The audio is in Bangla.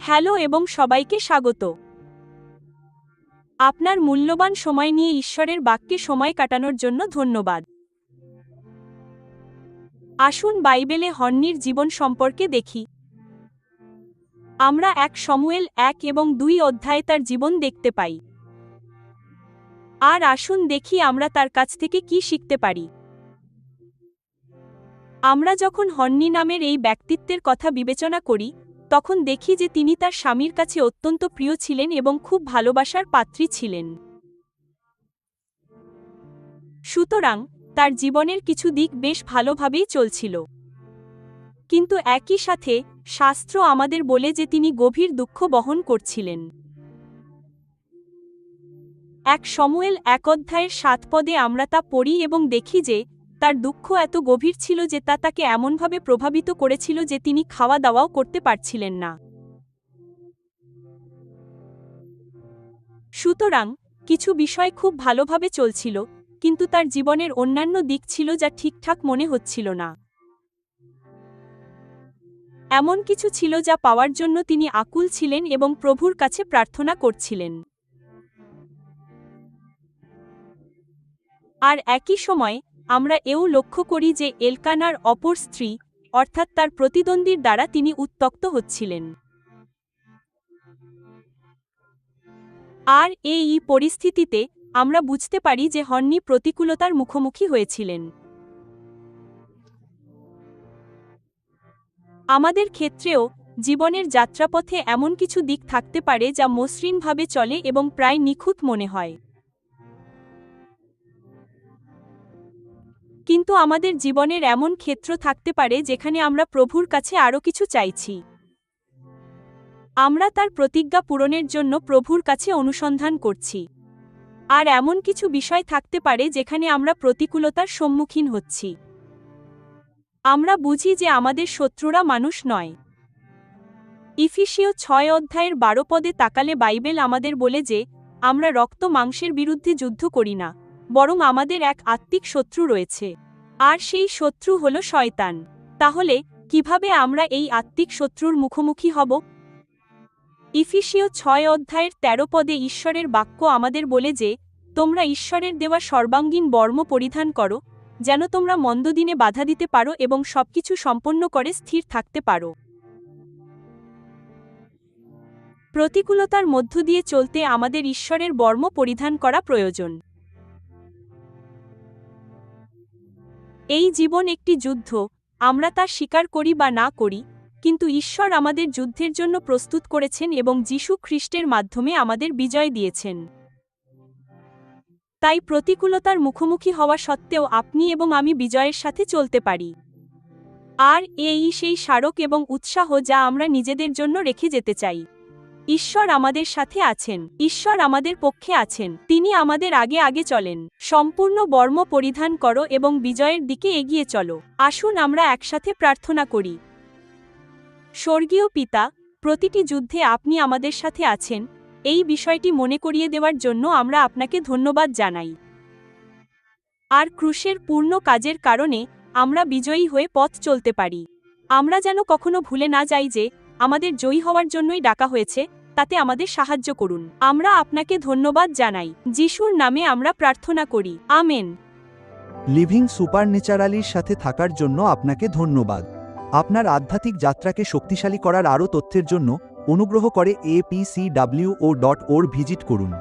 হ্যালো এবং সবাইকে স্বাগত। আপনার মূল্যবান সময় নিয়ে ঈশ্বরের বাক্যে সময় কাটানোর জন্য ধন্যবাদ। আসুন বাইবেলে হন্নির জীবন সম্পর্কে দেখি। আমরা 1 শমূয়েল 1 এবং 2 অধ্যায়ে তার জীবন দেখতে পাই। আর আসুন দেখি আমরা তার কাছ থেকে কি শিখতে পারি। আমরা যখন হন্নি নামের এই ব্যক্তিত্বের কথা বিবেচনা করি, তখন দেখি যে তিনি তার স্বামীর কাছে অত্যন্ত প্রিয় ছিলেন এবং খুব ভালোবাসার পাত্রী ছিলেন। সুতরাং তার জীবনের কিছু দিক বেশ ভালোভাবেই চলছিল। কিন্তু একই সাথে শাস্ত্র আমাদের বলে যে তিনি গভীর দুঃখ বহন করছিলেন। 1 শমূয়েল 1 অধ্যায়ের 7 পদে আমরা তা পড়ি এবং দেখি যে তার দুঃখ এত গভীর ছিল যে তা তাকে এমনভাবে প্রভাবিত করেছিল যে তিনি খাওয়া দাওয়াও করতে পারছিলেন না। সুতরাং কিছু বিষয় খুব ভালোভাবে চলছিল, কিন্তু তার জীবনের অন্যান্য দিক ছিল যা ঠিকঠাক মনে হচ্ছিল না। এমন কিছু ছিল যা পাওয়ার জন্য তিনি আকুল ছিলেন এবং প্রভুর কাছে প্রার্থনা করছিলেন। আর একই সময় আমরা এও লক্ষ্য করি যে এলকানার অপর স্ত্রী, অর্থাৎ তার প্রতিদ্বন্দ্বীর দ্বারা তিনি উত্ত্যক্ত হচ্ছিলেন। আর এই পরিস্থিতিতে আমরা বুঝতে পারি যে হন্নি প্রতিকূলতার মুখোমুখি হয়েছিলেন। আমাদের ক্ষেত্রেও জীবনের যাত্রাপথে এমন কিছু দিক থাকতে পারে যা মসৃণভাবে চলে এবং প্রায় নিখুঁত মনে হয়। কিন্তু আমাদের জীবনের এমন ক্ষেত্র থাকতে পারে যেখানে আমরা প্রভুর কাছে আরও কিছু চাইছি। আমরা তার প্রতিজ্ঞা পূরণের জন্য প্রভুর কাছে অনুসন্ধান করছি। আর এমন কিছু বিষয় থাকতে পারে যেখানে আমরা প্রতিকূলতার সম্মুখীন হচ্ছি। আমরা বুঝি যে আমাদের শত্রুরা মানুষ নয়। ইফিসীয় 6 অধ্যায়ের 12 পদে তাকালে বাইবেল আমাদের বলে যে আমরা রক্ত মাংসের বিরুদ্ধে যুদ্ধ করি না, বরং আমাদের এক আত্মিক শত্রু রয়েছে। আর সেই শত্রু হল শয়তান। তাহলে কিভাবে আমরা এই আত্মিক শত্রুর মুখোমুখি হব? ইফিসীয় 6 অধ্যায়ের 13 পদে ঈশ্বরের বাক্য আমাদের বলে যে তোমরা ঈশ্বরের দেওয়া সর্বাঙ্গীন বর্ম পরিধান করো, যেন তোমরা মন্দ দিনে বাধা দিতে পারো এবং সবকিছু সম্পন্ন করে স্থির থাকতে পারো। প্রতিকূলতার মধ্য দিয়ে চলতে আমাদের ঈশ্বরের বর্ম পরিধান করা প্রয়োজন। এই জীবন একটি যুদ্ধ, আমরা তা স্বীকার করি বা না করি, কিন্তু ঈশ্বর আমাদের যুদ্ধের জন্য প্রস্তুত করেছেন এবং যীশু খ্রিস্টের মাধ্যমে আমাদের বিজয় দিয়েছেন। তাই প্রতিকূলতার মুখোমুখি হওয়া সত্ত্বেও আপনি এবং আমি বিজয়ের সাথে চলতে পারি। আর এই সেই স্মারক এবং উৎসাহ যা আমরা নিজেদের জন্য রেখে যেতে চাই। ঈশ্বর আমাদের সাথে আছেন, ঈশ্বর আমাদের পক্ষে আছেন, তিনি আমাদের আগে আগে চলেন। সম্পূর্ণ বর্ম পরিধান করো এবং বিজয়ের দিকে এগিয়ে চলো। আসুন আমরা একসাথে প্রার্থনা করি। স্বর্গীয় পিতা, প্রতিটি যুদ্ধে আপনি আমাদের সাথে আছেন, এই বিষয়টি মনে করিয়ে দেওয়ার জন্য আমরা আপনাকে ধন্যবাদ জানাই। আর ক্রুশের পূর্ণ কাজের কারণে আমরা বিজয়ী হয়ে পথ চলতে পারি। আমরা যেন কখনো ভুলে না যাই যে আমাদের জয়ী হওয়ার জন্যই ডাকা হয়েছে, তাতে আমাদের সাহায্য করুন। আমরা আপনাকে ধন্যবাদ জানাই। যিশুর নামে আমরা প্রার্থনা করি। আমেন। লিভিং সুপারন্যাচারালির সাথে থাকার জন্য আপনাকে ধন্যবাদ। আপনার আধ্যাত্মিক যাত্রাকে শক্তিশালী করার আরও তথ্যের জন্য অনুগ্রহ করে apcwo.org ভিজিট করুন।